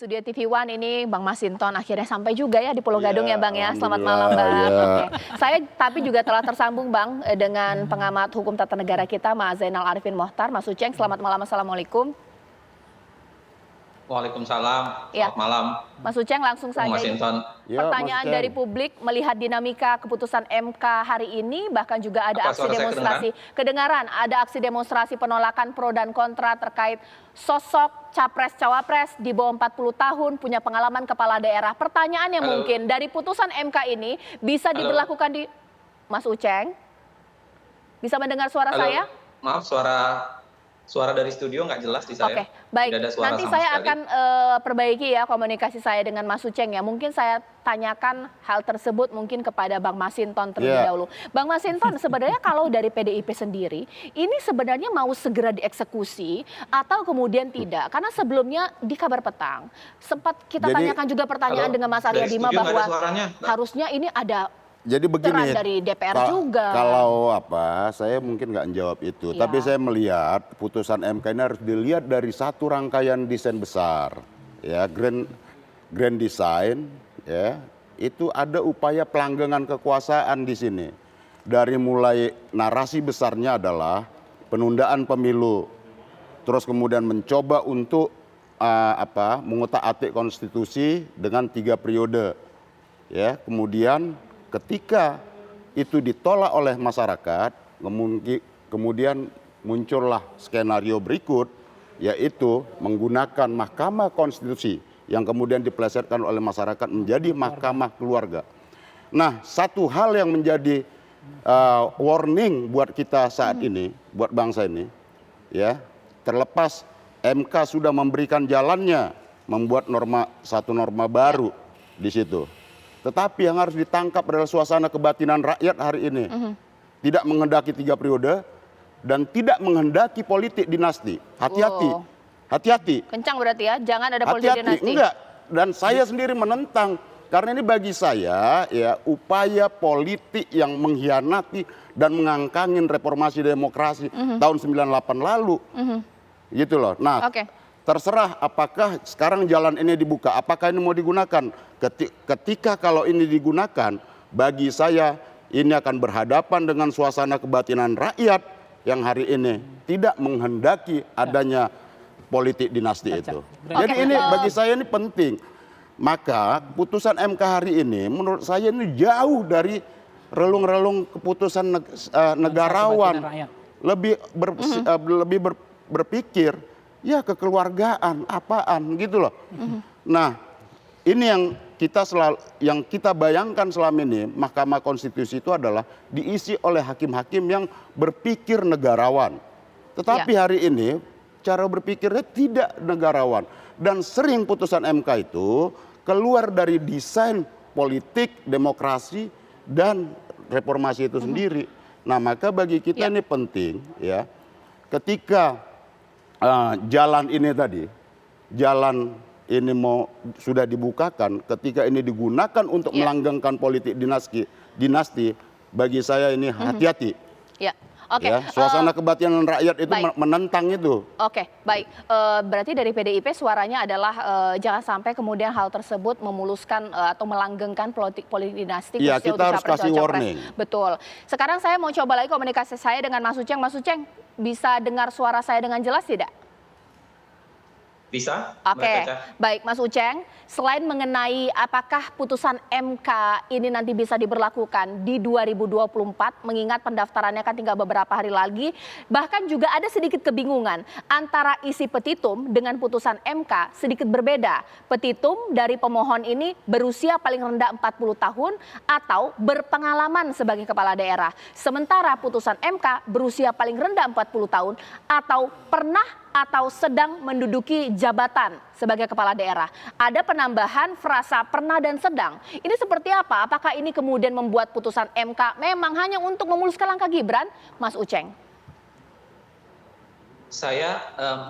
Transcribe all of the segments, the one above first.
studio TV One ini Bang Masinton akhirnya sampai juga ya di Pulau Gadung ya Bang ya. Selamat malam alhamdulillah, Bang. ya. Oke. Saya tapi juga telah tersambung Bang dengan pengamat hukum tata negara kita Mas Zainal Arifin Mohtar. Mas Uceng, selamat malam. Assalamualaikum. Waalaikumsalam, Ya. selamat malam. Mas Uceng langsung saja. Bung ini Masinton. Ya, pertanyaan Mas Uceng. dari publik melihat dinamika keputusan MK hari ini, bahkan juga ada Apa aksi suara saya demonstrasi. Kedengaran ada aksi demonstrasi penolakan pro dan kontra terkait sosok capres-cawapres di bawah 40 tahun punya pengalaman kepala daerah. Pertanyaannya Halo. mungkin dari putusan MK ini bisa Halo. diberlakukan di Mas Uceng? Bisa mendengar suara Halo. saya? Maaf, suara dari studio nggak jelas di saya. Oke, baik. Tidak ada suara Nanti sama saya sekali. akan perbaiki ya komunikasi saya dengan Mas Uceng ya. Mungkin saya tanyakan hal tersebut mungkin kepada Bang Masinton terlebih dahulu. Bang Masinton, sebenarnya kalau dari PDIP sendiri, ini sebenarnya mau segera dieksekusi atau kemudian tidak? Karena sebelumnya di kabar petang sempat kita tanyakan juga pertanyaan Halo, dengan Mas dari Arya Bima studio nggak ada bahwa suaranya, Mbak. harusnya ini ada Jadi peran begini, dari DPR juga. kalau saya mungkin nggak menjawab itu, Ya. tapi saya melihat putusan MK ini harus dilihat dari satu rangkaian desain besar, ya grand design, ya itu ada upaya pelanggengan kekuasaan di sini. Dari mulai narasi besarnya adalah penundaan pemilu, terus kemudian mencoba untuk mengutak-atik konstitusi dengan 3 periode, ya kemudian ketika itu ditolak oleh masyarakat, kemudian muncullah skenario berikut, yaitu menggunakan Mahkamah Konstitusi yang kemudian dipelesetkan oleh masyarakat menjadi Mahkamah Keluarga. Nah, satu hal yang menjadi warning buat kita saat ini, buat bangsa ini, ya terlepas MK sudah memberikan jalannya, membuat satu norma baru di situ. Tetapi yang harus ditangkap adalah suasana kebatinan rakyat hari ini. Tidak menghendaki 3 periode dan tidak menghendaki politik dinasti. Hati-hati, Oh. hati-hati. Kencang berarti ya, jangan ada politik Hati-hati, dinasti. enggak. Dan saya sendiri menentang. Karena ini bagi saya ya upaya politik yang mengkhianati dan mengangkangin reformasi demokrasi tahun 98 lalu. Gitu loh. Nah, Oke. terserah apakah sekarang jalan ini dibuka, apakah ini mau digunakan. Ketika kalau ini digunakan, bagi saya ini akan berhadapan dengan suasana kebatinan rakyat yang hari ini tidak menghendaki adanya politik dinasti itu. Jadi ini bagi saya ini penting. Maka putusan MK hari ini menurut saya ini jauh dari relung-relung keputusan negarawan. Lebih berpikir ya kekeluargaan apaan gitu loh. Nah, ini yang kita bayangkan selama ini Mahkamah Konstitusi itu adalah diisi oleh hakim-hakim yang berpikir negarawan. Tetapi hari ini cara berpikirnya tidak negarawan dan sering putusan MK itu keluar dari desain politik, demokrasi dan reformasi itu sendiri. Nah, maka bagi kita ini penting ya ketika jalan ini tadi, jalan ini sudah dibukakan, ketika ini digunakan untuk melanggengkan politik dinasti, bagi saya ini hati-hati. Ya, oke. Ya, suasana kebatinan rakyat itu menentang itu. Oke, baik. Berarti dari PDIP suaranya adalah jangan sampai kemudian hal tersebut memuluskan atau melanggengkan politik dinasti. Iya, kita harus kasih warning. Betul. Sekarang saya mau coba lagi komunikasi saya dengan Mas Uceng. Mas Uceng, bisa dengar suara saya dengan jelas tidak? Bisa? Oke, baik Mas Uceng, selain mengenai apakah putusan MK ini nanti bisa diberlakukan di 2024, mengingat pendaftarannya kan tinggal beberapa hari lagi, bahkan juga ada sedikit kebingungan antara isi petitum dengan putusan MK sedikit berbeda. Petitum dari pemohon ini berusia paling rendah 40 tahun atau berpengalaman sebagai kepala daerah. Sementara putusan MK berusia paling rendah 40 tahun atau pernah atau sedang menduduki jabatan sebagai kepala daerah. Ada penambahan frasa pernah dan sedang. Ini seperti apa? Apakah ini kemudian membuat putusan MK memang hanya untuk memuluskan langkah Gibran, Mas Uceng?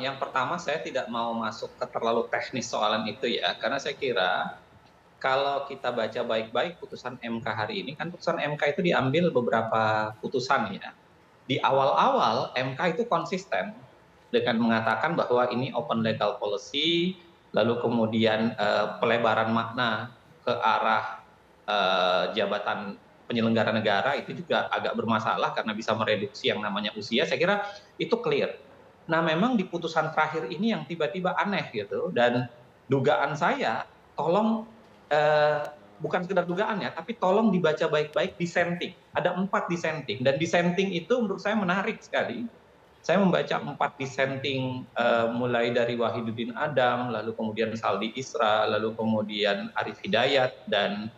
Yang pertama saya tidak mau masuk ke terlalu teknis soalan itu ya, karena saya kira kalau kita baca baik-baik putusan MK hari ini, kan putusan MK itu diambil beberapa putusan ya. Di awal-awal MK itu konsisten dengan mengatakan bahwa ini open legal policy, lalu kemudian pelebaran makna ke arah jabatan penyelenggara negara itu juga agak bermasalah karena bisa mereduksi yang namanya usia. Saya kira itu clear. Nah, memang di putusan terakhir ini yang tiba-tiba aneh gitu, dan dugaan saya tolong bukan sekedar dugaan ya, tapi tolong dibaca baik-baik dissenting. Ada 4 dissenting, dan dissenting itu menurut saya menarik sekali. Saya membaca 4 dissenting mulai dari Wahidudin Adam, lalu kemudian Saldi Isra, lalu kemudian Arif Hidayat dan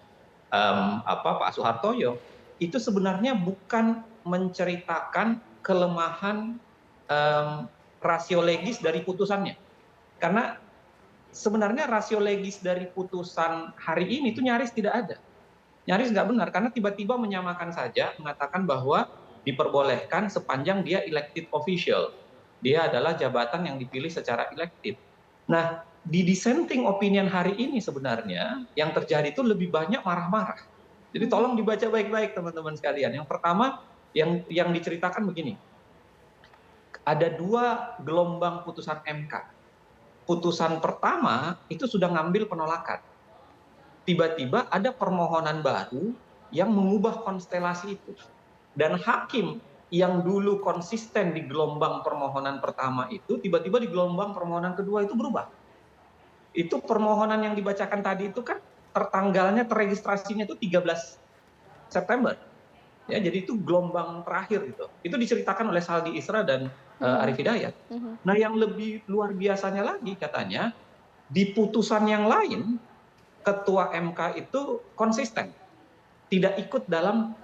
Pak Soehartoyo, itu sebenarnya bukan menceritakan kelemahan rasio legis dari putusannya. Karena sebenarnya rasio legis dari putusan hari ini itu nyaris tidak ada. Nyaris nggak benar, karena tiba-tiba menyamakan saja, mengatakan bahwa diperbolehkan sepanjang dia elected official. Dia adalah jabatan yang dipilih secara elected. Nah, di dissenting opinion hari ini sebenarnya yang terjadi itu lebih banyak marah-marah. Jadi tolong dibaca baik-baik teman-teman sekalian. Yang pertama yang diceritakan begini. Ada 2 gelombang putusan MK. Putusan pertama itu sudah ngambil penolakan. Tiba-tiba ada permohonan baru yang mengubah konstelasi itu. Dan hakim yang dulu konsisten di gelombang permohonan pertama itu, tiba-tiba di gelombang permohonan kedua itu berubah. Itu permohonan yang dibacakan tadi itu kan terregistrasinya itu 13 September. Ya, jadi itu gelombang terakhir gitu. Itu diceritakan oleh Saldi Isra dan Arif Hidayat. Nah, yang lebih luar biasanya lagi katanya, di putusan yang lain, Ketua MK itu konsisten, tidak ikut dalam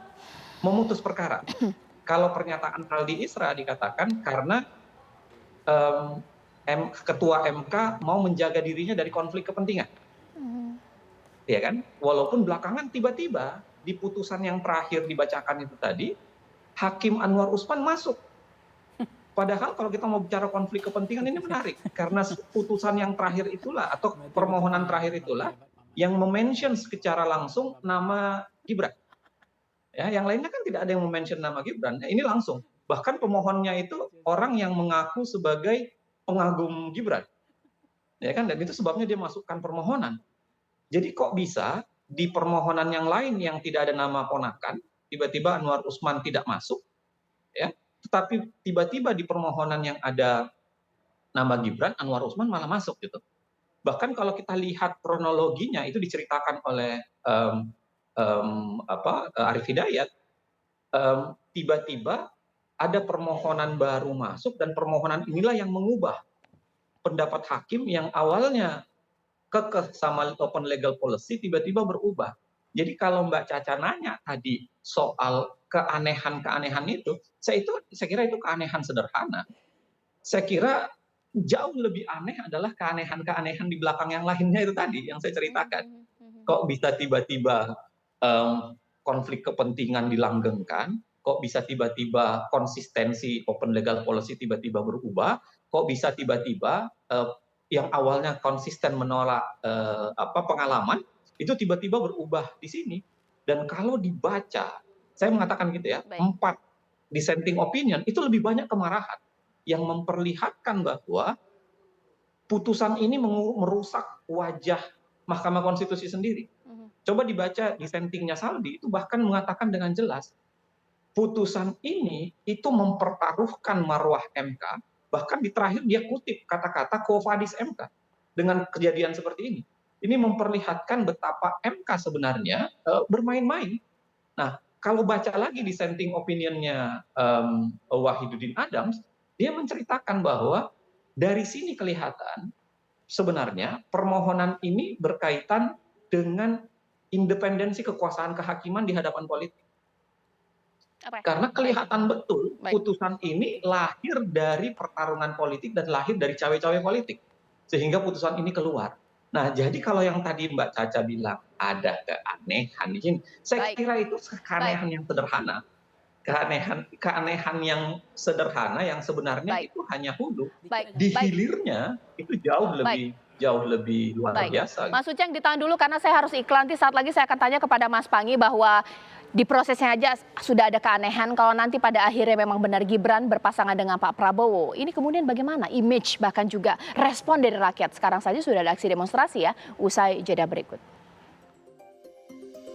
memutus perkara. Kalau pernyataan Saldi Isra dikatakan karena Ketua MK mau menjaga dirinya dari konflik kepentingan. Ya kan? Walaupun belakangan tiba-tiba di putusan yang terakhir dibacakan itu tadi, Hakim Anwar Usman masuk. Padahal kalau kita mau bicara konflik kepentingan ini menarik, karena putusan yang terakhir itulah atau permohonan terakhir itulah yang memention secara langsung nama Gibran. Ya, yang lainnya kan tidak ada yang memention nama Gibran. Ini langsung. Bahkan pemohonnya itu orang yang mengaku sebagai pengagum Gibran. Ya kan, dan itu sebabnya dia masukkan permohonan. Jadi kok bisa di permohonan yang lain yang tidak ada nama ponakan, tiba-tiba Anwar Usman tidak masuk, ya, tetapi tiba-tiba di permohonan yang ada nama Gibran, Anwar Usman malah masuk gitu. Bahkan kalau kita lihat kronologinya itu diceritakan oleh Arif Hidayat, tiba-tiba ada permohonan baru masuk, dan permohonan inilah yang mengubah pendapat hakim yang awalnya kekeh sama open legal policy tiba-tiba berubah. Jadi kalau Mbak Caca nanya tadi soal keanehan-keanehan itu, saya kira itu keanehan sederhana. Saya kira jauh lebih aneh adalah keanehan-keanehan di belakang yang lainnya itu tadi yang saya ceritakan. Kok bisa tiba-tiba konflik kepentingan dilanggengkan? Kok bisa tiba-tiba konsistensi open legal policy tiba-tiba berubah? Kok bisa tiba-tiba yang awalnya konsisten menolak pengalaman itu tiba-tiba berubah di sini. Dan kalau dibaca, saya mengatakan gitu ya, 4 dissenting opinion itu lebih banyak kemarahan yang memperlihatkan bahwa putusan ini merusak wajah Mahkamah Konstitusi sendiri. Coba dibaca dissentingnya Saldi, itu bahkan mengatakan dengan jelas putusan ini itu mempertaruhkan marwah MK. Bahkan di terakhir dia kutip kata-kata quo vadis MK dengan kejadian seperti ini. Ini memperlihatkan betapa MK sebenarnya bermain-main. Nah, kalau baca lagi dissenting opinionnya Wahidudin Adams, dia menceritakan bahwa dari sini kelihatan sebenarnya permohonan ini berkaitan dengan independensi kekuasaan kehakiman di hadapan politik. Karena kelihatan betul putusan ini lahir dari pertarungan politik dan lahir dari cawe-cawe politik. Sehingga putusan ini keluar. Nah, jadi kalau yang tadi Mbak Caca bilang ada keanehan di sini, saya kira itu keanehan yang sederhana. Keanehan yang sederhana yang sebenarnya itu hanya hulu. Di hilirnya itu jauh lebih jauh lebih luar Baik, biasa. Mas Uceng ditahan dulu karena saya harus iklan. Nanti saat lagi saya akan tanya kepada Mas Pangi bahwa di prosesnya aja sudah ada keanehan. Kalau nanti pada akhirnya memang benar Gibran berpasangan dengan Pak Prabowo, ini kemudian bagaimana image bahkan juga respon dari rakyat. Sekarang saja sudah ada aksi demonstrasi ya, usai jeda berikut.